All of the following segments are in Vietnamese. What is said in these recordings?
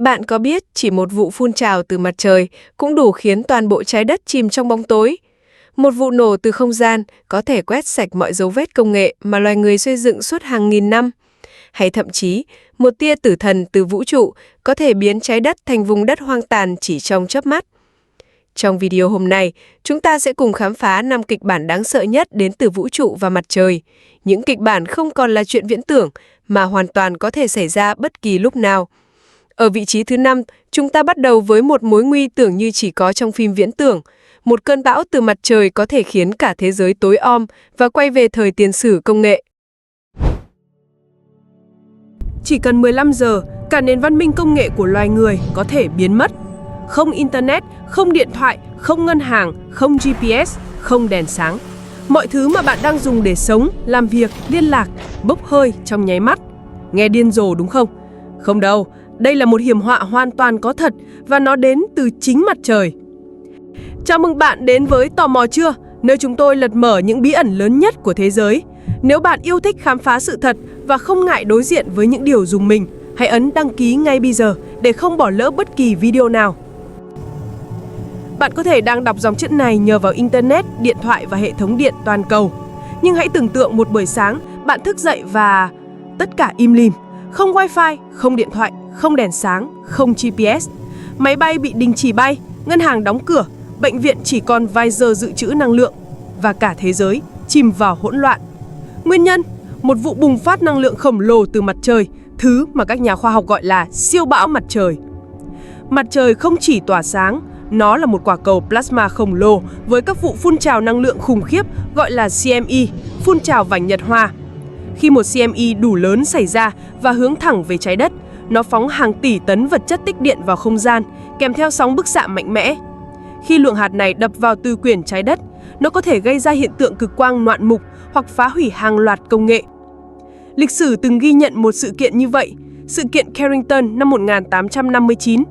Bạn có biết chỉ một vụ phun trào từ mặt trời cũng đủ khiến toàn bộ trái đất chìm trong bóng tối? Một vụ nổ từ không gian có thể quét sạch mọi dấu vết công nghệ mà loài người xây dựng suốt hàng nghìn năm. Hay thậm chí, một tia tử thần từ vũ trụ có thể biến trái đất thành vùng đất hoang tàn chỉ trong chớp mắt. Trong video hôm nay, chúng ta sẽ cùng khám phá 5 kịch bản đáng sợ nhất đến từ vũ trụ và mặt trời. Những kịch bản không còn là chuyện viễn tưởng mà hoàn toàn có thể xảy ra bất kỳ lúc nào. Ở vị trí thứ 5, chúng ta bắt đầu với một mối nguy tưởng như chỉ có trong phim viễn tưởng. Một cơn bão từ mặt trời có thể khiến cả thế giới tối om và quay về thời tiền sử công nghệ. Chỉ cần 15 giờ, cả nền văn minh công nghệ của loài người có thể biến mất. Không Internet, không điện thoại, không ngân hàng, không GPS, không đèn sáng. Mọi thứ mà bạn đang dùng để sống, làm việc, liên lạc, bốc hơi trong nháy mắt. Nghe điên rồ đúng không? Không đâu, đây là một hiểm họa hoàn toàn có thật và nó đến từ chính mặt trời. Chào mừng bạn đến với Tò mò chưa, nơi chúng tôi lật mở những bí ẩn lớn nhất của thế giới. Nếu bạn yêu thích khám phá sự thật và không ngại đối diện với những điều rùng mình, hãy ấn đăng ký ngay bây giờ để không bỏ lỡ bất kỳ video nào. Bạn có thể đang đọc dòng chữ này nhờ vào Internet, điện thoại và hệ thống điện toàn cầu. Nhưng hãy tưởng tượng một buổi sáng, bạn thức dậy và tất cả im lìm. Không wifi, không điện thoại, không đèn sáng, không GPS. Máy bay bị đình chỉ bay, ngân hàng đóng cửa, bệnh viện chỉ còn vài giờ dự trữ năng lượng và cả thế giới chìm vào hỗn loạn. Nguyên nhân? Một vụ bùng phát năng lượng khổng lồ từ mặt trời, thứ mà các nhà khoa học gọi là siêu bão mặt trời. Mặt trời không chỉ tỏa sáng, nó là một quả cầu plasma khổng lồ với các vụ phun trào năng lượng khủng khiếp gọi là CME, phun trào vành nhật hoa. Khi một CME đủ lớn xảy ra và hướng thẳng về trái đất, nó phóng hàng tỷ tấn vật chất tích điện vào không gian, kèm theo sóng bức xạ mạnh mẽ. Khi lượng hạt này đập vào tư quyển trái đất, nó có thể gây ra hiện tượng cực quang ngoạn mục hoặc phá hủy hàng loạt công nghệ. Lịch sử từng ghi nhận một sự kiện như vậy, sự kiện Carrington năm 1859.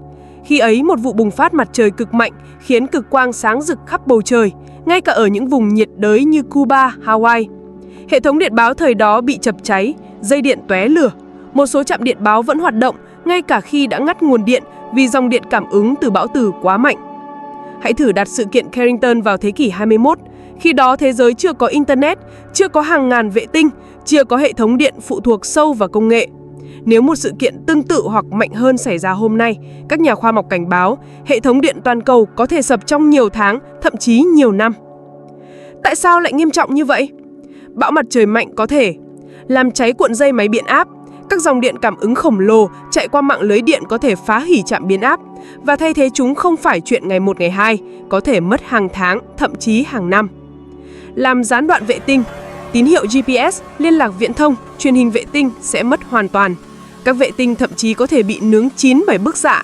Khi ấy, một vụ bùng phát mặt trời cực mạnh khiến cực quang sáng rực khắp bầu trời, ngay cả ở những vùng nhiệt đới như Cuba, Hawaii. Hệ thống điện báo thời đó bị chập cháy, dây điện tóe lửa. Một số trạm điện báo vẫn hoạt động ngay cả khi đã ngắt nguồn điện vì dòng điện cảm ứng từ bão từ quá mạnh. Hãy thử đặt sự kiện Carrington vào thế kỷ 21. Khi đó thế giới chưa có Internet, chưa có hàng ngàn vệ tinh, chưa có hệ thống điện phụ thuộc sâu vào công nghệ. Nếu một sự kiện tương tự hoặc mạnh hơn xảy ra hôm nay, các nhà khoa học cảnh báo hệ thống điện toàn cầu có thể sập trong nhiều tháng, thậm chí nhiều năm. Tại sao lại nghiêm trọng như vậy? Bão mặt trời mạnh có thể làm cháy cuộn dây máy biến áp. Các dòng điện cảm ứng khổng lồ chạy qua mạng lưới điện có thể phá hủy trạm biến áp và thay thế chúng không phải chuyện ngày một ngày hai, có thể mất hàng tháng, thậm chí hàng năm. Làm gián đoạn vệ tinh, tín hiệu GPS, liên lạc viễn thông, truyền hình vệ tinh sẽ mất hoàn toàn. Các vệ tinh thậm chí có thể bị nướng chín bởi bức xạ.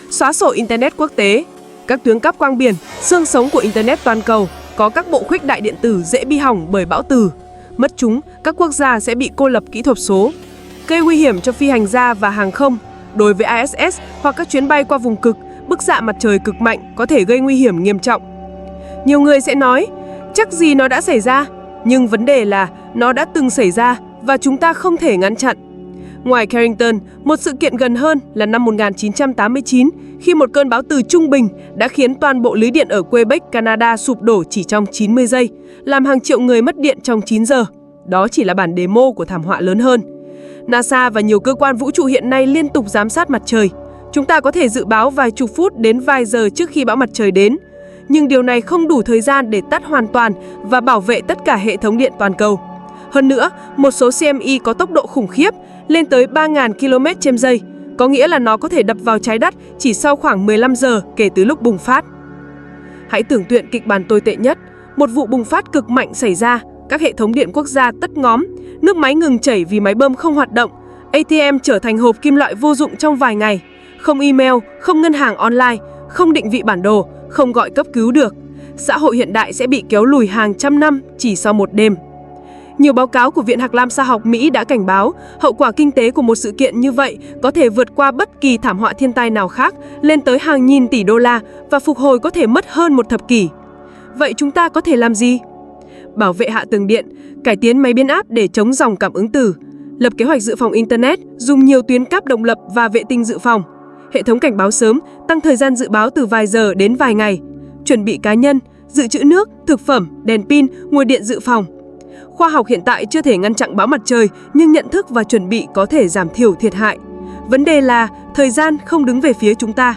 Xóa sổ Internet quốc tế, các tuyến cáp quang biển, xương sống của Internet toàn cầu, có các bộ khuếch đại điện tử dễ bị hỏng bởi bão từ. Mất chúng, các quốc gia sẽ bị cô lập kỹ thuật số. Gây nguy hiểm cho phi hành gia và hàng không. Đối với ISS hoặc các chuyến bay qua vùng cực, bức xạ mặt trời cực mạnh có thể gây nguy hiểm nghiêm trọng. Nhiều người sẽ nói, chắc gì nó đã xảy ra, nhưng vấn đề là nó đã từng xảy ra và chúng ta không thể ngăn chặn. Ngoài Carrington, một sự kiện gần hơn là năm 1989, khi một cơn bão từ trung bình đã khiến toàn bộ lưới điện ở Quebec, Canada sụp đổ chỉ trong 90 giây, làm hàng triệu người mất điện trong 9 giờ. Đó chỉ là bản demo của thảm họa lớn hơn. NASA và nhiều cơ quan vũ trụ hiện nay liên tục giám sát mặt trời. Chúng ta có thể dự báo vài chục phút đến vài giờ trước khi bão mặt trời đến. Nhưng điều này không đủ thời gian để tắt hoàn toàn và bảo vệ tất cả hệ thống điện toàn cầu. Hơn nữa, một số CME có tốc độ khủng khiếp lên tới 3.000 km/giây, có nghĩa là nó có thể đập vào trái đất chỉ sau khoảng 15 giờ kể từ lúc bùng phát. Hãy tưởng tượng kịch bản tồi tệ nhất, một vụ bùng phát cực mạnh xảy ra, các hệ thống điện quốc gia tắt ngóm, nước máy ngừng chảy vì máy bơm không hoạt động, ATM trở thành hộp kim loại vô dụng trong vài ngày, không email, không ngân hàng online, không định vị bản đồ, không gọi cấp cứu được. Xã hội hiện đại sẽ bị kéo lùi hàng trăm năm chỉ sau một đêm. Nhiều báo cáo của Viện Hạc Lam Sa học Mỹ đã cảnh báo hậu quả kinh tế của một sự kiện như vậy có thể vượt qua bất kỳ thảm họa thiên tai nào khác, lên tới hàng nghìn tỷ đô la và phục hồi có thể mất hơn một thập kỷ. Vậy chúng ta có thể làm gì? Bảo vệ hạ tầng điện, cải tiến máy biến áp để chống dòng cảm ứng từ, lập kế hoạch dự phòng Internet, dùng nhiều tuyến cáp độc lập và vệ tinh dự phòng. hệ thống cảnh báo sớm, tăng thời gian dự báo từ vài giờ đến vài ngày. Chuẩn bị cá nhân, dự trữ nước, thực phẩm, đèn pin, nguồn điện dự phòng. Khoa học hiện tại chưa thể ngăn chặn bão mặt trời, nhưng nhận thức và chuẩn bị có thể giảm thiểu thiệt hại. Vấn đề là thời gian không đứng về phía chúng ta.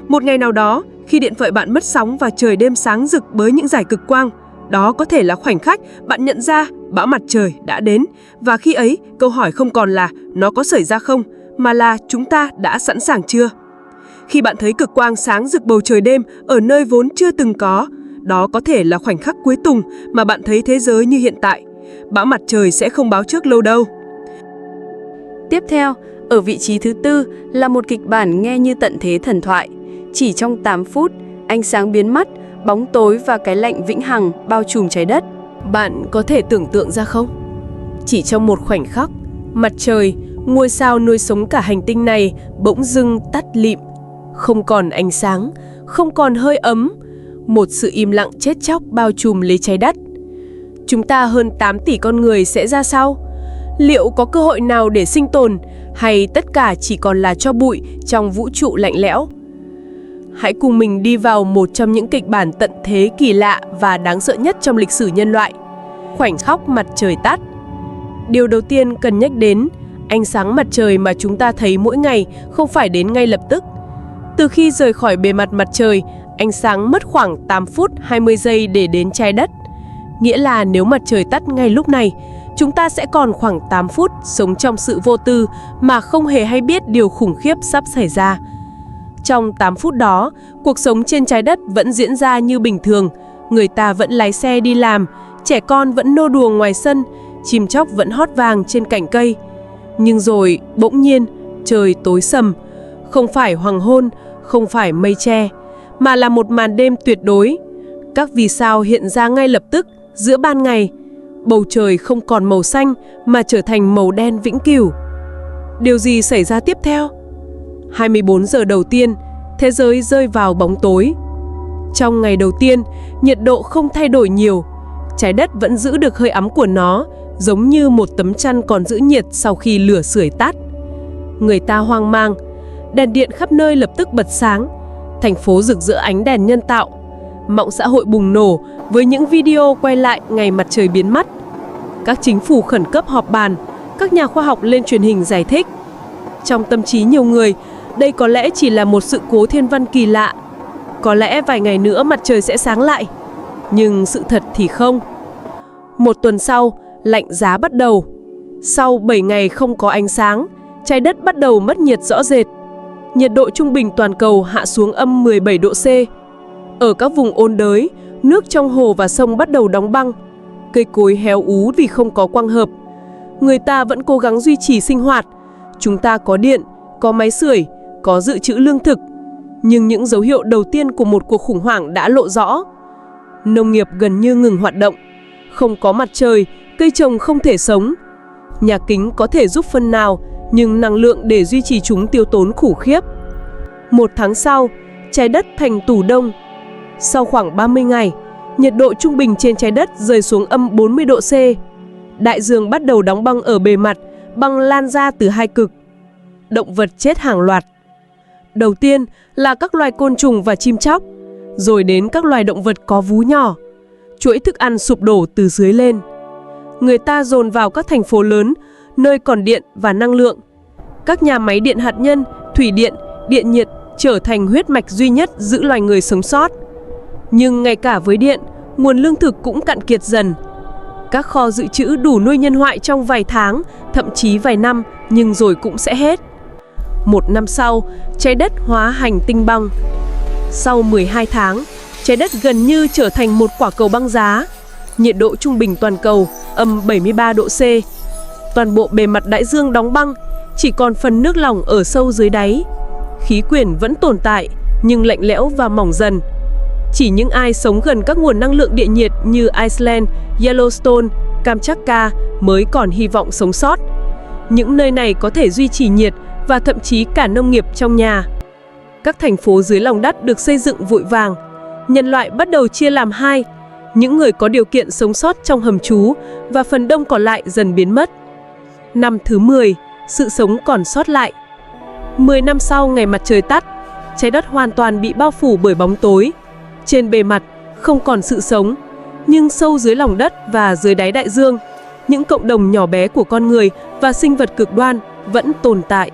Một ngày nào đó, khi điện thoại bạn mất sóng và trời đêm sáng rực với những dải cực quang, đó có thể là khoảnh khắc bạn nhận ra bão mặt trời đã đến. Và khi ấy, câu hỏi không còn là nó có xảy ra không, mà là chúng ta đã sẵn sàng chưa? Khi bạn thấy cực quang sáng rực bầu trời đêm ở nơi vốn chưa từng có, đó có thể là khoảnh khắc cuối cùng mà bạn thấy thế giới như hiện tại. Bão mặt trời sẽ không báo trước lâu đâu. Tiếp theo, ở vị trí thứ tư là một kịch bản nghe như tận thế thần thoại. Chỉ trong 8 phút, ánh sáng biến mất, bóng tối và cái lạnh vĩnh hằng bao trùm trái đất. Bạn có thể tưởng tượng ra không? Chỉ trong một khoảnh khắc, mặt trời, ngôi sao nuôi sống cả hành tinh này bỗng dưng tắt lịm. Không còn ánh sáng, không còn hơi ấm. Một sự im lặng chết chóc bao trùm lấy trái đất. Chúng ta hơn 8 tỷ con người sẽ ra sao? Liệu có cơ hội nào để sinh tồn, hay tất cả chỉ còn là tro bụi trong vũ trụ lạnh lẽo? Hãy cùng mình đi vào một trong những kịch bản tận thế kỳ lạ và đáng sợ nhất trong lịch sử nhân loại. Khoảnh khắc mặt trời tắt. Điều đầu tiên cần nhắc đến, ánh sáng mặt trời mà chúng ta thấy mỗi ngày không phải đến ngay lập tức. Từ khi rời khỏi bề mặt mặt trời, ánh sáng mất khoảng 8 phút 20 giây để đến trái đất. Nghĩa là nếu mặt trời tắt ngay lúc này, chúng ta sẽ còn khoảng 8 phút sống trong sự vô tư mà không hề hay biết điều khủng khiếp sắp xảy ra. Trong 8 phút đó, cuộc sống trên trái đất vẫn diễn ra như bình thường. Người ta vẫn lái xe đi làm, trẻ con vẫn nô đùa ngoài sân, chim chóc vẫn hót vang trên cành cây. Nhưng rồi, bỗng nhiên, trời tối sầm. Không phải hoàng hôn, không phải mây che, mà là một màn đêm tuyệt đối. Các vì sao hiện ra ngay lập tức giữa ban ngày. Bầu trời không còn màu xanh mà trở thành màu đen vĩnh cửu. Điều gì xảy ra tiếp theo? 24 giờ đầu tiên, thế giới rơi vào bóng tối. Trong ngày đầu tiên, nhiệt độ không thay đổi nhiều. Trái đất vẫn giữ được hơi ấm của nó, giống như một tấm chăn còn giữ nhiệt sau khi lửa sưởi tắt. Người ta hoang mang. Đèn điện khắp nơi lập tức bật sáng. Thành phố rực rỡ ánh đèn nhân tạo. Mạng xã hội bùng nổ với những video quay lại ngày mặt trời biến mất. Các chính phủ khẩn cấp họp bàn, các nhà khoa học lên truyền hình giải thích. Trong tâm trí nhiều người, đây có lẽ chỉ là một sự cố thiên văn kỳ lạ. Có lẽ vài ngày nữa mặt trời sẽ sáng lại. Nhưng sự thật thì không. Một tuần sau, lạnh giá bắt đầu. Sau 7 ngày không có ánh sáng, trái đất bắt đầu mất nhiệt rõ rệt. Nhiệt độ trung bình toàn cầu hạ xuống âm 17 độ C. Ở các vùng ôn đới, nước trong hồ và sông bắt đầu đóng băng. Cây cối héo úa vì không có quang hợp. Người ta vẫn cố gắng duy trì sinh hoạt. Chúng ta có điện, có máy sưởi, có dự trữ lương thực. Nhưng những dấu hiệu đầu tiên của một cuộc khủng hoảng đã lộ rõ. Nông nghiệp gần như ngừng hoạt động. Không có mặt trời, cây trồng không thể sống. Nhà kính có thể giúp phần nào, nhưng năng lượng để duy trì chúng tiêu tốn khủng khiếp. Một tháng sau, trái đất thành tủ đông. Sau khoảng 30 ngày, nhiệt độ trung bình trên trái đất rơi xuống âm 40 độ C. Đại dương bắt đầu đóng băng ở bề mặt, băng lan ra từ hai cực. Động vật chết hàng loạt. Đầu tiên là các loài côn trùng và chim chóc, rồi đến các loài động vật có vú nhỏ. Chuỗi thức ăn sụp đổ từ dưới lên. Người ta dồn vào các thành phố lớn, nơi còn điện và năng lượng. Các nhà máy điện hạt nhân, thủy điện, điện nhiệt trở thành huyết mạch duy nhất giữ loài người sống sót. Nhưng ngay cả với điện, nguồn lương thực cũng cạn kiệt dần. Các kho dự trữ đủ nuôi nhân loại trong vài tháng, thậm chí vài năm, nhưng rồi cũng sẽ hết. Một năm sau, trái đất hóa hành tinh băng. Sau 12 tháng, trái đất gần như trở thành một quả cầu băng giá. Nhiệt độ trung bình toàn cầu âm 73 độ C. Toàn bộ bề mặt đại dương đóng băng, chỉ còn phần nước lỏng ở sâu dưới đáy. Khí quyển vẫn tồn tại, nhưng lạnh lẽo và mỏng dần. Chỉ những ai sống gần các nguồn năng lượng địa nhiệt như Iceland, Yellowstone, Kamchatka mới còn hy vọng sống sót. Những nơi này có thể duy trì nhiệt và thậm chí cả nông nghiệp trong nhà. Các thành phố dưới lòng đất được xây dựng vội vàng. Nhân loại bắt đầu chia làm hai. Những người có điều kiện sống sót trong hầm trú và phần đông còn lại dần biến mất. Năm thứ 10, sự sống còn sót lại. 10 năm sau ngày mặt trời tắt, trái đất hoàn toàn bị bao phủ bởi bóng tối. Trên bề mặt không còn sự sống, nhưng sâu dưới lòng đất và dưới đáy đại dương, những cộng đồng nhỏ bé của con người và sinh vật cực đoan vẫn tồn tại.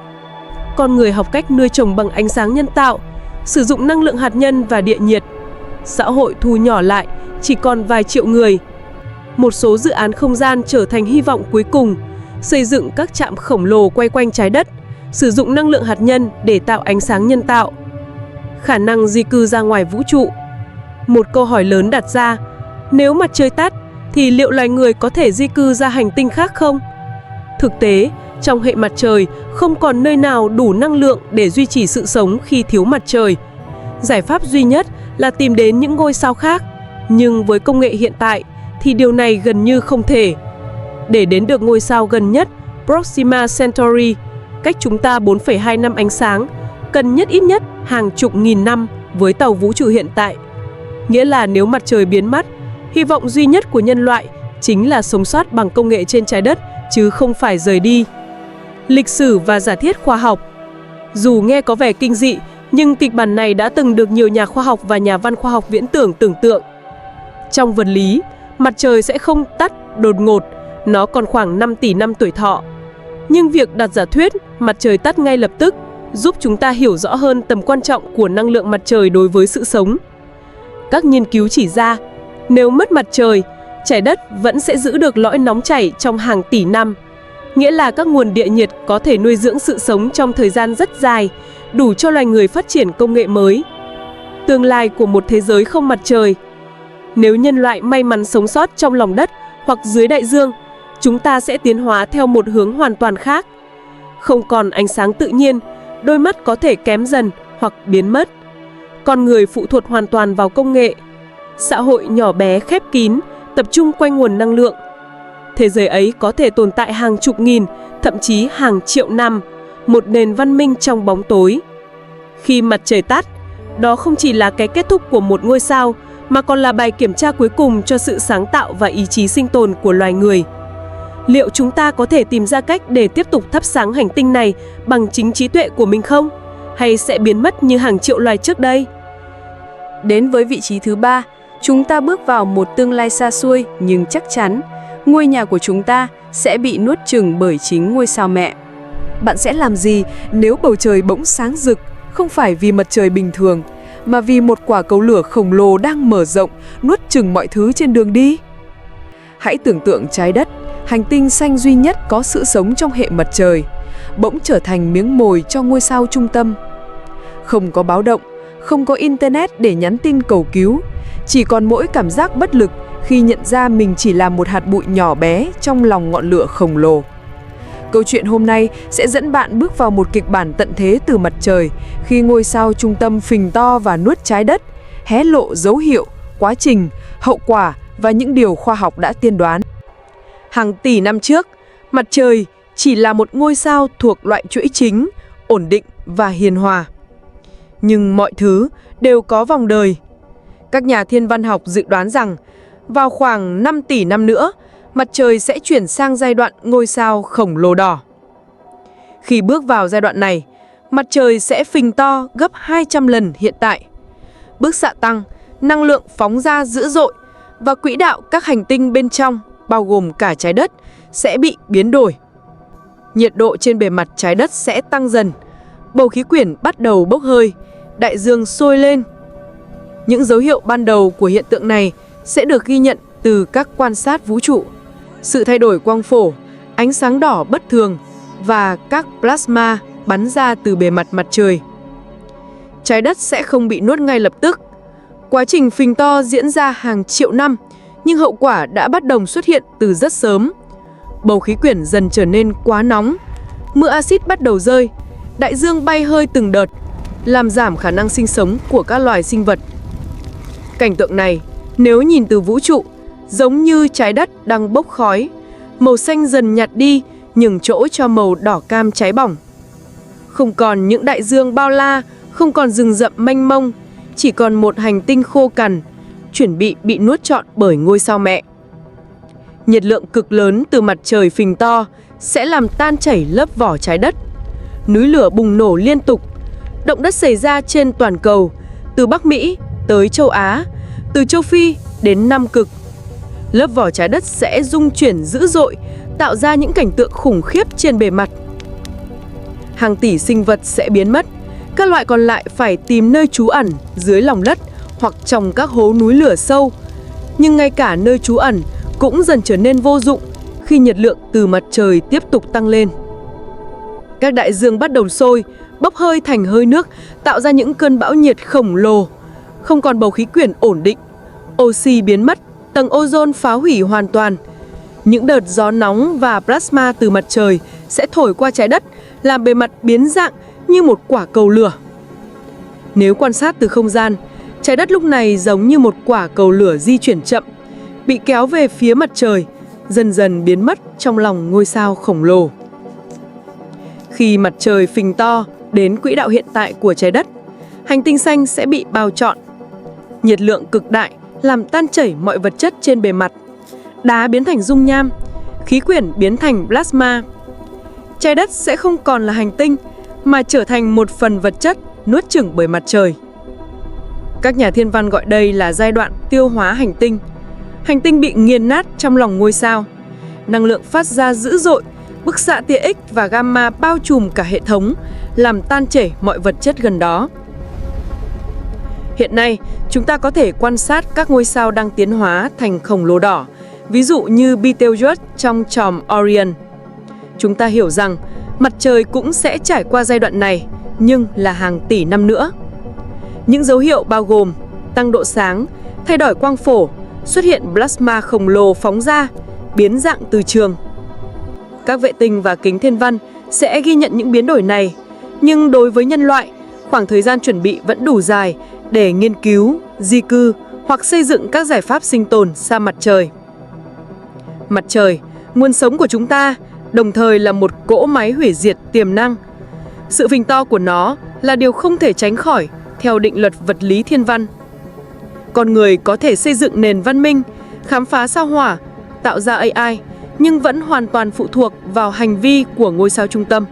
Con người học cách nuôi trồng bằng ánh sáng nhân tạo, sử dụng năng lượng hạt nhân và địa nhiệt. Xã hội thu nhỏ lại, chỉ còn vài triệu người. Một số dự án không gian trở thành hy vọng cuối cùng, xây dựng các trạm khổng lồ quay quanh trái đất, sử dụng năng lượng hạt nhân để tạo ánh sáng nhân tạo. Khả năng di cư ra ngoài vũ trụ. Một câu hỏi lớn đặt ra, nếu mặt trời tắt thì liệu loài người có thể di cư ra hành tinh khác không? Thực tế, trong hệ mặt trời không còn nơi nào đủ năng lượng để duy trì sự sống khi thiếu mặt trời. Giải pháp duy nhất là tìm đến những ngôi sao khác, nhưng với công nghệ hiện tại thì điều này gần như không thể. Để đến được ngôi sao gần nhất, Proxima Centauri, cách chúng ta 4,2 năm ánh sáng, cần ít nhất hàng chục nghìn năm với tàu vũ trụ hiện tại. Nghĩa là nếu mặt trời biến mất, hy vọng duy nhất của nhân loại chính là sống sót bằng công nghệ trên trái đất, chứ không phải rời đi. Lịch sử và giả thiết khoa học. Dù nghe có vẻ kinh dị, nhưng kịch bản này đã từng được nhiều nhà khoa học và nhà văn khoa học viễn tưởng tưởng tượng. Trong vật lý, mặt trời sẽ không tắt đột ngột, nó còn khoảng 5 tỷ năm tuổi thọ. Nhưng việc đặt giả thuyết mặt trời tắt ngay lập tức giúp chúng ta hiểu rõ hơn tầm quan trọng của năng lượng mặt trời đối với sự sống. Các nghiên cứu chỉ ra, nếu mất mặt trời, trái đất vẫn sẽ giữ được lõi nóng chảy trong hàng tỷ năm. Nghĩa là các nguồn địa nhiệt có thể nuôi dưỡng sự sống trong thời gian rất dài, đủ cho loài người phát triển công nghệ mới. Tương lai của một thế giới không mặt trời. Nếu nhân loại may mắn sống sót trong lòng đất hoặc dưới đại dương, chúng ta sẽ tiến hóa theo một hướng hoàn toàn khác. Không còn ánh sáng tự nhiên, đôi mắt có thể kém dần hoặc biến mất. Con người phụ thuộc hoàn toàn vào công nghệ. Xã hội nhỏ bé khép kín, tập trung quanh nguồn năng lượng. Thế giới ấy có thể tồn tại hàng chục nghìn, thậm chí hàng triệu năm, một nền văn minh trong bóng tối. Khi mặt trời tắt, đó không chỉ là cái kết thúc của một ngôi sao, mà còn là bài kiểm tra cuối cùng cho sự sáng tạo và ý chí sinh tồn của loài người. Liệu chúng ta có thể tìm ra cách để tiếp tục thắp sáng hành tinh này bằng chính trí tuệ của mình không? Hay sẽ biến mất như hàng triệu loài trước đây? Đến với vị trí thứ 3, chúng ta bước vào một tương lai xa xôi nhưng chắc chắn, ngôi nhà của chúng ta sẽ bị nuốt chửng bởi chính ngôi sao mẹ. Bạn sẽ làm gì nếu bầu trời bỗng sáng rực, không phải vì mặt trời bình thường, mà vì một quả cầu lửa khổng lồ đang mở rộng, nuốt chửng mọi thứ trên đường đi? Hãy tưởng tượng trái đất, hành tinh xanh duy nhất có sự sống trong hệ mặt trời, bỗng trở thành miếng mồi cho ngôi sao trung tâm. Không có báo động, không có internet để nhắn tin cầu cứu, chỉ còn mỗi cảm giác bất lực khi nhận ra mình chỉ là một hạt bụi nhỏ bé trong lòng ngọn lửa khổng lồ. Câu chuyện hôm nay sẽ dẫn bạn bước vào một kịch bản tận thế từ mặt trời, khi ngôi sao trung tâm phình to và nuốt trái đất, hé lộ dấu hiệu, quá trình, hậu quả và những điều khoa học đã tiên đoán. Hàng tỷ năm trước, mặt trời chỉ là một ngôi sao thuộc loại chuỗi chính, ổn định và hiền hòa. Nhưng mọi thứ đều có vòng đời. Các nhà thiên văn học dự đoán rằng, vào khoảng 5 tỷ năm nữa, mặt trời sẽ chuyển sang giai đoạn ngôi sao khổng lồ đỏ. Khi bước vào giai đoạn này, mặt trời sẽ phình to gấp 200 lần hiện tại. Bức xạ tăng, năng lượng phóng ra dữ dội và quỹ đạo các hành tinh bên trong, bao gồm cả trái đất, sẽ bị biến đổi. Nhiệt độ trên bề mặt trái đất sẽ tăng dần, bầu khí quyển bắt đầu bốc hơi, đại dương sôi lên. Những dấu hiệu ban đầu của hiện tượng này sẽ được ghi nhận từ các quan sát vũ trụ. Sự thay đổi quang phổ, ánh sáng đỏ bất thường và các plasma bắn ra từ bề mặt mặt trời. Trái đất sẽ không bị nuốt ngay lập tức. Quá trình phình to diễn ra hàng triệu năm, nhưng hậu quả đã bắt đầu xuất hiện từ rất sớm. Bầu khí quyển dần trở nên quá nóng, mưa axit bắt đầu rơi, đại dương bay hơi từng đợt, làm giảm khả năng sinh sống của các loài sinh vật. Cảnh tượng này, nếu nhìn từ vũ trụ, giống như trái đất đang bốc khói, màu xanh dần nhạt đi, nhường chỗ cho màu đỏ cam cháy bỏng. Không còn những đại dương bao la, không còn rừng rậm mênh mông, chỉ còn một hành tinh khô cằn, chuẩn bị nuốt trọn bởi ngôi sao mẹ. Nhiệt lượng cực lớn từ mặt trời phình to sẽ làm tan chảy lớp vỏ trái đất. núi lửa bùng nổ liên tục. Động đất xảy ra trên toàn cầu, từ Bắc Mỹ tới châu Á, từ châu Phi đến Nam Cực. Lớp vỏ trái đất sẽ rung chuyển dữ dội, tạo ra những cảnh tượng khủng khiếp trên bề mặt. Hàng tỷ sinh vật sẽ biến mất, các loại còn lại phải tìm nơi trú ẩn dưới lòng đất hoặc trong các hố núi lửa sâu. Nhưng ngay cả nơi trú ẩn cũng dần trở nên vô dụng khi nhiệt lượng từ mặt trời tiếp tục tăng lên. Các đại dương bắt đầu sôi, bốc hơi thành hơi nước, tạo ra những cơn bão nhiệt khổng lồ. Không còn bầu khí quyển ổn định, oxy biến mất, tầng ozone phá hủy hoàn toàn. Những đợt gió nóng và plasma từ mặt trời sẽ thổi qua trái đất, làm bề mặt biến dạng như một quả cầu lửa. Nếu quan sát từ không gian, trái đất lúc này giống như một quả cầu lửa di chuyển chậm, bị kéo về phía mặt trời, dần dần biến mất trong lòng ngôi sao khổng lồ. Khi mặt trời phình to đến quỹ đạo hiện tại của trái đất, hành tinh xanh sẽ bị bao trọn. Nhiệt lượng cực đại làm tan chảy mọi vật chất trên bề mặt. Đá biến thành dung nham, khí quyển biến thành plasma. Trái đất sẽ không còn là hành tinh mà trở thành một phần vật chất nuốt chửng bởi mặt trời. Các nhà thiên văn gọi đây là giai đoạn tiêu hóa hành tinh. Hành tinh bị nghiền nát trong lòng ngôi sao. Năng lượng phát ra dữ dội, bức xạ tia X và gamma bao trùm cả hệ thống, làm tan chảy mọi vật chất gần đó. Hiện nay, chúng ta có thể quan sát các ngôi sao đang tiến hóa thành khổng lồ đỏ, ví dụ như Betelgeuse trong chòm Orion. Chúng ta hiểu rằng mặt trời cũng sẽ trải qua giai đoạn này, nhưng là hàng tỷ năm nữa. Những dấu hiệu bao gồm tăng độ sáng, thay đổi quang phổ, xuất hiện plasma khổng lồ phóng ra, biến dạng từ trường. Các vệ tinh và kính thiên văn sẽ ghi nhận những biến đổi này, nhưng đối với nhân loại, khoảng thời gian chuẩn bị vẫn đủ dài để nghiên cứu, di cư hoặc xây dựng các giải pháp sinh tồn xa mặt trời. Mặt trời, nguồn sống của chúng ta, đồng thời là một cỗ máy hủy diệt tiềm năng. Sự phình to của nó là điều không thể tránh khỏi theo định luật vật lý thiên văn. Con người có thể xây dựng nền văn minh, khám phá sao hỏa, tạo ra AI, nhưng vẫn hoàn toàn phụ thuộc vào hành vi của ngôi sao trung tâm.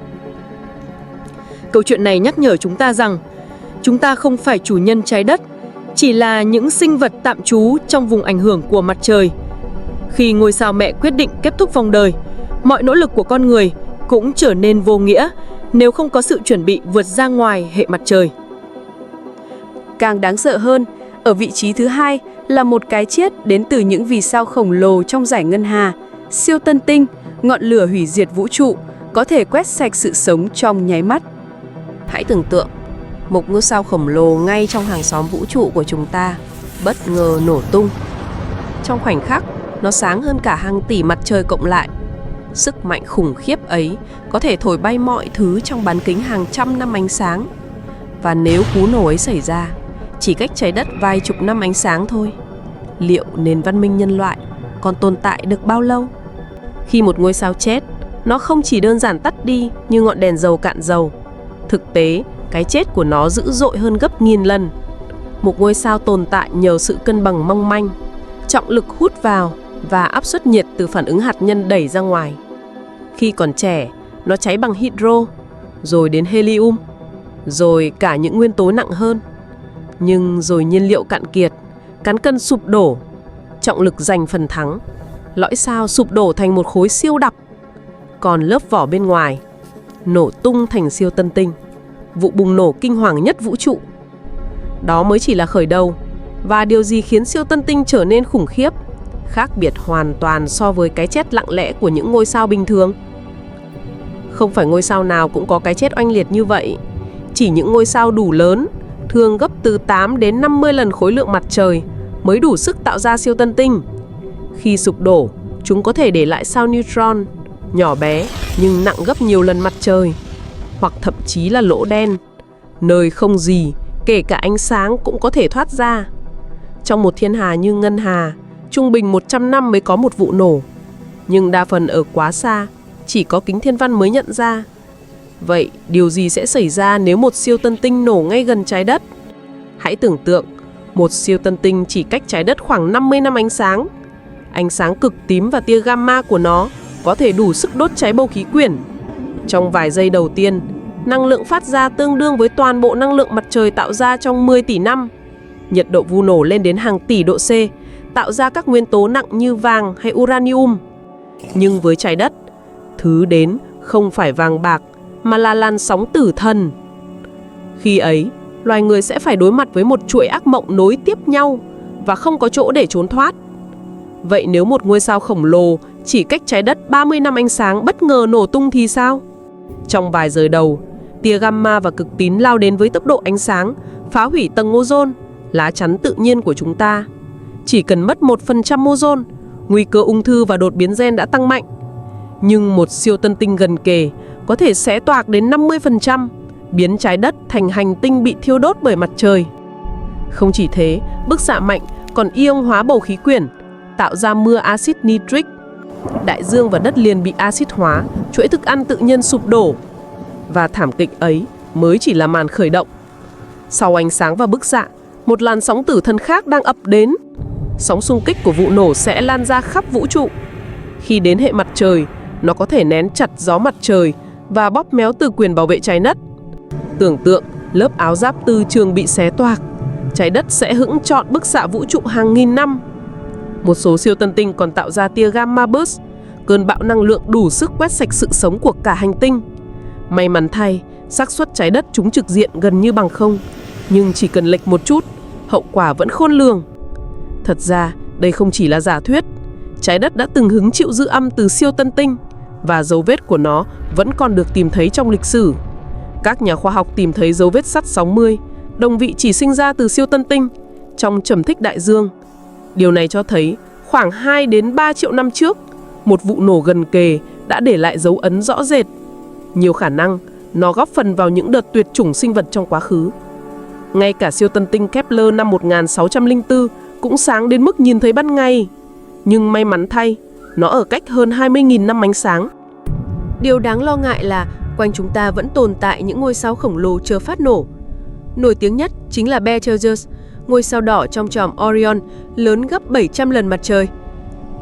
Câu chuyện này nhắc nhở chúng ta rằng chúng ta không phải chủ nhân trái đất, chỉ là những sinh vật tạm trú trong vùng ảnh hưởng của mặt trời. Khi ngôi sao mẹ quyết định kết thúc vòng đời, mọi nỗ lực của con người cũng trở nên vô nghĩa nếu không có sự chuẩn bị vượt ra ngoài hệ mặt trời. Càng đáng sợ hơn, ở vị trí thứ hai là một cái chết đến từ những vì sao khổng lồ trong giải ngân hà, siêu tân tinh, ngọn lửa hủy diệt vũ trụ, có thể quét sạch sự sống trong nháy mắt. Hãy tưởng tượng, một ngôi sao khổng lồ ngay trong hàng xóm vũ trụ của chúng ta bất ngờ nổ tung. Trong khoảnh khắc, nó sáng hơn cả hàng tỷ mặt trời cộng lại. Sức mạnh khủng khiếp ấy có thể thổi bay mọi thứ trong bán kính hàng trăm năm ánh sáng. Và nếu cú nổ ấy xảy ra, chỉ cách trái đất vài chục năm ánh sáng thôi, liệu nền văn minh nhân loại còn tồn tại được bao lâu? Khi một ngôi sao chết, nó không chỉ đơn giản tắt đi như ngọn đèn dầu cạn dầu. Thực tế, cái chết của nó dữ dội hơn gấp nghìn lần. Một ngôi sao tồn tại nhờ sự cân bằng mong manh, trọng lực hút vào và áp suất nhiệt từ phản ứng hạt nhân đẩy ra ngoài. Khi còn trẻ, nó cháy bằng hydro, rồi đến helium, rồi cả những nguyên tố nặng hơn. Nhưng rồi nhiên liệu cạn kiệt, cán cân sụp đổ, trọng lực giành phần thắng. Lõi sao sụp đổ thành một khối siêu đặc. Còn lớp vỏ bên ngoài nổ tung thành siêu tân tinh, vụ bùng nổ kinh hoàng nhất vũ trụ. Đó mới chỉ là khởi đầu. Và điều gì khiến siêu tân tinh trở nên khủng khiếp, khác biệt hoàn toàn so với cái chết lặng lẽ của những ngôi sao bình thường? Không phải ngôi sao nào cũng có cái chết oanh liệt như vậy. Chỉ những ngôi sao đủ lớn, thường gấp từ 8 đến 50 lần khối lượng mặt trời, mới đủ sức tạo ra siêu tân tinh. Khi sụp đổ, chúng có thể để lại sao neutron, nhỏ bé nhưng nặng gấp nhiều lần mặt trời, hoặc thậm chí là lỗ đen, nơi không gì, kể cả ánh sáng cũng có thể thoát ra. Trong một thiên hà như ngân hà, trung bình 100 năm mới có một vụ nổ, nhưng đa phần ở quá xa, chỉ có kính thiên văn mới nhận ra. Vậy điều gì sẽ xảy ra nếu một siêu tân tinh nổ ngay gần trái đất? Hãy tưởng tượng, một siêu tân tinh chỉ cách trái đất khoảng 50 năm ánh sáng. Ánh sáng cực tím và tia gamma của nó có thể đủ sức đốt cháy bầu khí quyển. Trong vài giây đầu tiên, năng lượng phát ra tương đương với toàn bộ năng lượng mặt trời tạo ra trong 10 tỷ năm. Nhiệt độ vụ nổ lên đến hàng tỷ độ C, tạo ra các nguyên tố nặng như vàng hay uranium. Nhưng với trái đất, thứ đến không phải vàng bạc mà là làn sóng tử thần. Khi ấy, loài người sẽ phải đối mặt với một chuỗi ác mộng nối tiếp nhau và không có chỗ để trốn thoát. Vậy nếu một ngôi sao khổng lồ chỉ cách trái đất 30 năm ánh sáng bất ngờ nổ tung thì sao? Trong vài giờ đầu, tia gamma và cực tím lao đến với tốc độ ánh sáng, phá hủy tầng ozone, lá chắn tự nhiên của chúng ta. Chỉ cần mất 1% ozone, nguy cơ ung thư và đột biến gen đã tăng mạnh. Nhưng một siêu tân tinh gần kề có thể xé toạc đến 50%, biến trái đất thành hành tinh bị thiêu đốt bởi mặt trời. Không chỉ thế, bức xạ mạnh còn ion hóa bầu khí quyển, tạo ra mưa axit nitric. Đại dương và đất liền bị axit hóa, chuỗi thức ăn tự nhiên sụp đổ. Và thảm kịch ấy mới chỉ là màn khởi động. Sau ánh sáng và bức xạ, một làn sóng tử thần khác đang ập đến. Sóng xung kích của vụ nổ sẽ lan ra khắp vũ trụ. Khi đến hệ mặt trời, nó có thể nén chặt gió mặt trời và bóp méo từ quyền bảo vệ trái đất. Tưởng tượng lớp áo giáp tư trường bị xé toạc, trái đất sẽ hững trọn bức xạ vũ trụ hàng nghìn năm. Một số siêu tân tinh còn tạo ra tia gamma burst, cơn bão năng lượng đủ sức quét sạch sự sống của cả hành tinh. May mắn thay, xác suất trái đất trúng trực diện gần như bằng không, nhưng chỉ cần lệch một chút, hậu quả vẫn khôn lường. Thật ra, đây không chỉ là giả thuyết. Trái đất đã từng hứng chịu dư âm từ siêu tân tinh, và dấu vết của nó vẫn còn được tìm thấy trong lịch sử. Các nhà khoa học tìm thấy dấu vết sắt 60, đồng vị chỉ sinh ra từ siêu tân tinh, trong trầm tích đại dương. Điều này cho thấy khoảng 2 đến 3 triệu năm trước, một vụ nổ gần kề đã để lại dấu ấn rõ rệt. Nhiều khả năng, nó góp phần vào những đợt tuyệt chủng sinh vật trong quá khứ. Ngay cả siêu tân tinh Kepler năm 1604 cũng sáng đến mức nhìn thấy ban ngày. Nhưng may mắn thay, nó ở cách hơn 20.000 năm ánh sáng. Điều đáng lo ngại là quanh chúng ta vẫn tồn tại những ngôi sao khổng lồ chờ phát nổ. Nổi tiếng nhất chính là Betelgeuse, ngôi sao đỏ trong chòm Orion, lớn gấp 700 lần mặt trời.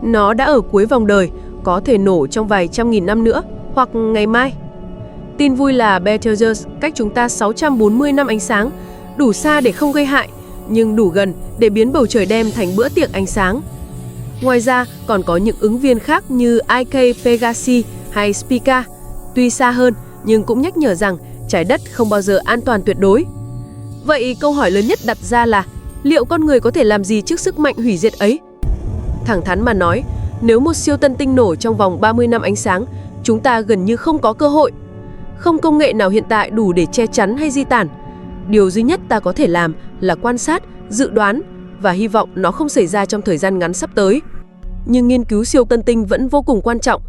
Nó đã ở cuối vòng đời, có thể nổ trong vài trăm nghìn năm nữa, hoặc ngày mai. Tin vui là Betelgeuse cách chúng ta 640 năm ánh sáng, đủ xa để không gây hại, nhưng đủ gần để biến bầu trời đêm thành bữa tiệc ánh sáng. Ngoài ra, còn có những ứng viên khác như IK Pegasi hay Spica, tuy xa hơn nhưng cũng nhắc nhở rằng trái đất không bao giờ an toàn tuyệt đối. Vậy câu hỏi lớn nhất đặt ra là liệu con người có thể làm gì trước sức mạnh hủy diệt ấy? Thẳng thắn mà nói, nếu một siêu tân tinh nổ trong vòng 30 năm ánh sáng, chúng ta gần như không có cơ hội. Không công nghệ nào hiện tại đủ để che chắn hay di tản. Điều duy nhất ta có thể làm là quan sát, dự đoán và hy vọng nó không xảy ra trong thời gian ngắn sắp tới. Nhưng nghiên cứu siêu tân tinh vẫn vô cùng quan trọng.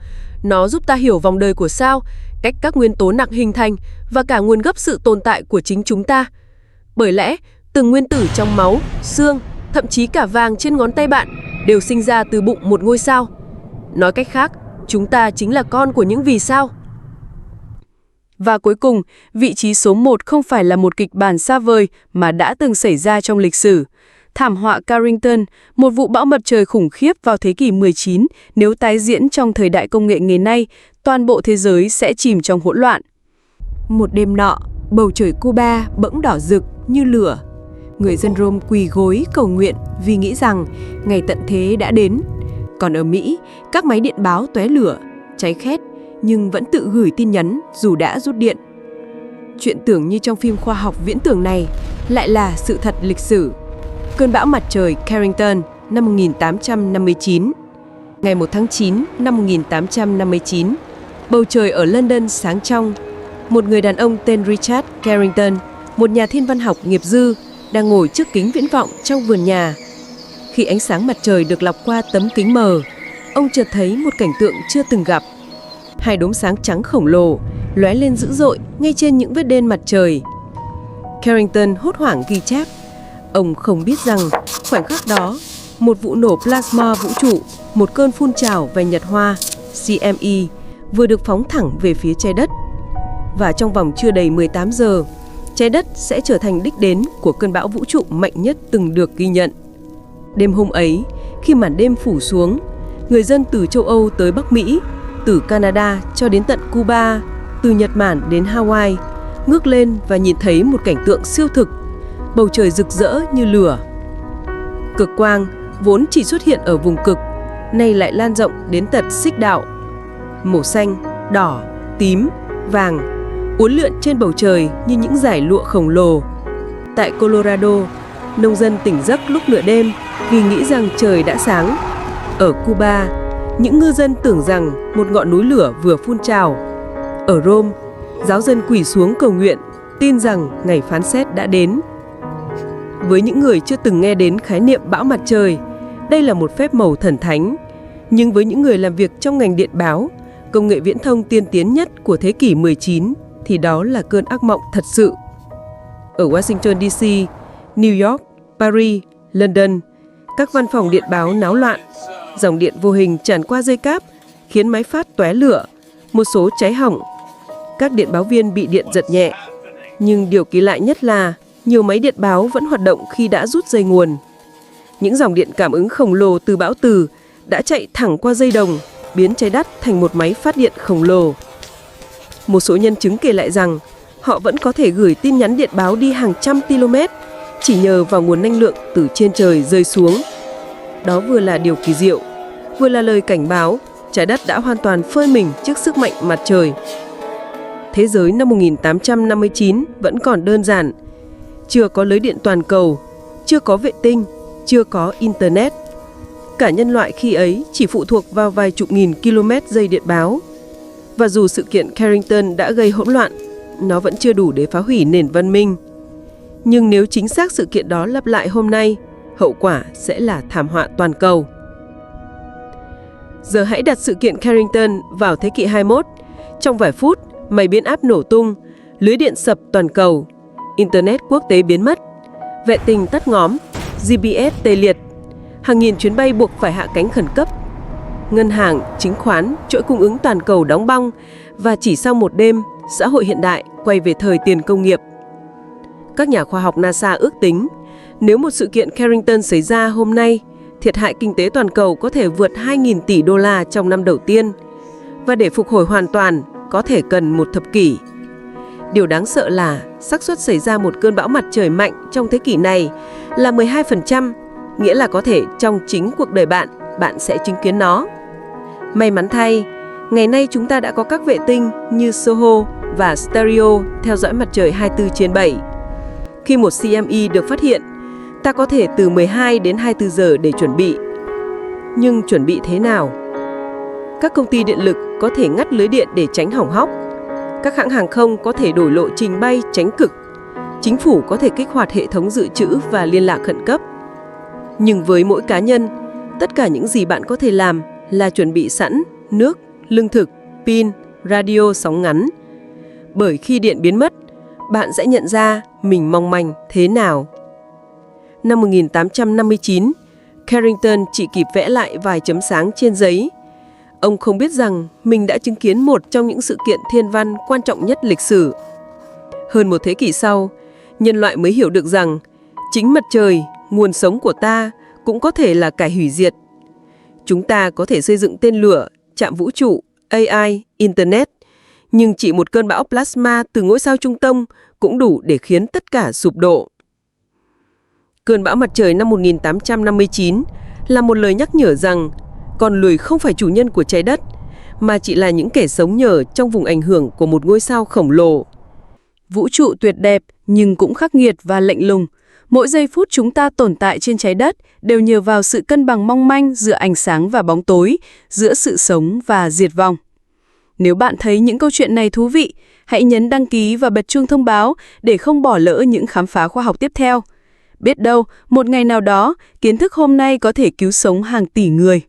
Nó giúp ta hiểu vòng đời của sao, cách các nguyên tố nặng hình thành và cả nguồn gốc sự tồn tại của chính chúng ta. Bởi lẽ, từng nguyên tử trong máu, xương, thậm chí cả vàng trên ngón tay bạn đều sinh ra từ bụng một ngôi sao. Nói cách khác, chúng ta chính là con của những vì sao. Và cuối cùng, vị trí số 1 không phải là một kịch bản xa vời mà đã từng xảy ra trong lịch sử. Thảm họa Carrington, một vụ bão mặt trời khủng khiếp vào thế kỷ 19, nếu tái diễn trong thời đại công nghệ ngày nay, toàn bộ thế giới sẽ chìm trong hỗn loạn. Một đêm nọ, bầu trời Cuba bỗng đỏ rực như lửa. Người dân Rome quỳ gối cầu nguyện vì nghĩ rằng ngày tận thế đã đến. Còn ở Mỹ, các máy điện báo tóe lửa, cháy khét nhưng vẫn tự gửi tin nhắn dù đã rút điện. Chuyện tưởng như trong phim khoa học viễn tưởng này lại là sự thật lịch sử. Cơn bão mặt trời Carrington năm 1859. Ngày 1 tháng 9 năm 1859, bầu trời ở London sáng trong. Một người đàn ông tên Richard Carrington, một nhà thiên văn học nghiệp dư, đang ngồi trước kính viễn vọng trong vườn nhà. Khi ánh sáng mặt trời được lọc qua tấm kính mờ, ông chợt thấy một cảnh tượng chưa từng gặp. Hai đốm sáng trắng khổng lồ lóe lên dữ dội ngay trên những vết đen mặt trời. Carrington hốt hoảng ghi chép. Ông không biết rằng khoảnh khắc đó, một vụ nổ plasma vũ trụ, một cơn phun trào về nhật hoa CME vừa được phóng thẳng về phía trái đất. Và trong vòng chưa đầy 18 giờ, trái đất sẽ trở thành đích đến của cơn bão vũ trụ mạnh nhất từng được ghi nhận. Đêm hôm ấy, khi màn đêm phủ xuống, người dân từ châu Âu tới Bắc Mỹ, từ Canada cho đến tận Cuba, từ Nhật Bản đến Hawaii, ngước lên và nhìn thấy một cảnh tượng siêu thực, bầu trời rực rỡ như lửa. Cực quang vốn chỉ xuất hiện ở vùng cực, nay lại lan rộng đến tận xích đạo. Màu xanh, đỏ, tím, vàng uốn lượn trên bầu trời như những dải lụa khổng lồ. Tại Colorado, nông dân tỉnh giấc lúc nửa đêm vì nghĩ rằng trời đã sáng. Ở Cuba, những ngư dân tưởng rằng một ngọn núi lửa vừa phun trào. Ở Rome, giáo dân quỳ xuống cầu nguyện, tin rằng ngày phán xét đã đến. Với những người chưa từng nghe đến khái niệm bão mặt trời, đây là một phép màu thần thánh. Nhưng với những người làm việc trong ngành điện báo, công nghệ viễn thông tiên tiến nhất của thế kỷ 19, thì đó là cơn ác mộng thật sự. Ở Washington DC, New York, Paris, London, các văn phòng điện báo náo loạn. Dòng điện vô hình tràn qua dây cáp, khiến máy phát tóe lửa, một số cháy hỏng. Các điện báo viên bị điện giật nhẹ. Nhưng điều kỳ lạ nhất là nhiều máy điện báo vẫn hoạt động khi đã rút dây nguồn. Những dòng điện cảm ứng khổng lồ từ bão từ đã chạy thẳng qua dây đồng, biến trái đất thành một máy phát điện khổng lồ. Một số nhân chứng kể lại rằng họ vẫn có thể gửi tin nhắn điện báo đi hàng trăm km chỉ nhờ vào nguồn năng lượng từ trên trời rơi xuống. Đó vừa là điều kỳ diệu, vừa là lời cảnh báo trái đất đã hoàn toàn phơi mình trước sức mạnh mặt trời. Thế giới năm 1859 vẫn còn đơn giản. Chưa có lưới điện toàn cầu, chưa có vệ tinh, chưa có Internet. Cả nhân loại khi ấy chỉ phụ thuộc vào vài chục nghìn km dây điện báo. Và dù sự kiện Carrington đã gây hỗn loạn, nó vẫn chưa đủ để phá hủy nền văn minh. Nhưng nếu chính xác sự kiện đó lặp lại hôm nay, hậu quả sẽ là thảm họa toàn cầu. Giờ hãy đặt sự kiện Carrington vào thế kỷ 21. Trong vài phút, máy biến áp nổ tung, lưới điện sập toàn cầu, Internet quốc tế biến mất, vệ tinh tắt ngóm, GPS tê liệt, hàng nghìn chuyến bay buộc phải hạ cánh khẩn cấp, ngân hàng, chứng khoán, chuỗi cung ứng toàn cầu đóng băng và chỉ sau một đêm, xã hội hiện đại quay về thời tiền công nghiệp. Các nhà khoa học NASA ước tính, nếu một sự kiện Carrington xảy ra hôm nay, thiệt hại kinh tế toàn cầu có thể vượt 2.000 tỷ đô la trong năm đầu tiên, và để phục hồi hoàn toàn có thể cần một thập kỷ. Điều đáng sợ là xác suất xảy ra một cơn bão mặt trời mạnh trong thế kỷ này là 12%, nghĩa là có thể trong chính cuộc đời bạn sẽ chứng kiến nó. May mắn thay, ngày nay chúng ta đã có các vệ tinh như SOHO và Stereo theo dõi mặt trời 24/7. Khi một CME được phát hiện, ta có thể từ 12 đến 24 giờ để chuẩn bị. Nhưng chuẩn bị thế nào? Các công ty điện lực có thể ngắt lưới điện để tránh hỏng hóc. Các hãng hàng không có thể đổi lộ trình bay tránh cực. Chính phủ có thể kích hoạt hệ thống dự trữ và liên lạc khẩn cấp. Nhưng với mỗi cá nhân, tất cả những gì bạn có thể làm là chuẩn bị sẵn nước, lương thực, pin, radio sóng ngắn. Bởi khi điện biến mất, bạn sẽ nhận ra mình mong manh thế nào. Năm 1859, Carrington chỉ kịp vẽ lại vài chấm sáng trên giấy. Ông không biết rằng mình đã chứng kiến một trong những sự kiện thiên văn quan trọng nhất lịch sử. Hơn một thế kỷ sau, nhân loại mới hiểu được rằng chính mặt trời, nguồn sống của ta, cũng có thể là kẻ hủy diệt. Chúng ta có thể xây dựng tên lửa, trạm vũ trụ, AI, Internet, nhưng chỉ một cơn bão plasma từ ngôi sao trung tâm cũng đủ để khiến tất cả sụp đổ. Cơn bão mặt trời năm 1859 là một lời nhắc nhở rằng con người không phải chủ nhân của trái đất, mà chỉ là những kẻ sống nhờ trong vùng ảnh hưởng của một ngôi sao khổng lồ. Vũ trụ tuyệt đẹp nhưng cũng khắc nghiệt và lạnh lùng. Mỗi giây phút chúng ta tồn tại trên trái đất đều nhờ vào sự cân bằng mong manh giữa ánh sáng và bóng tối, giữa sự sống và diệt vong. Nếu bạn thấy những câu chuyện này thú vị, hãy nhấn đăng ký và bật chuông thông báo để không bỏ lỡ những khám phá khoa học tiếp theo. Biết đâu, một ngày nào đó, kiến thức hôm nay có thể cứu sống hàng tỷ người.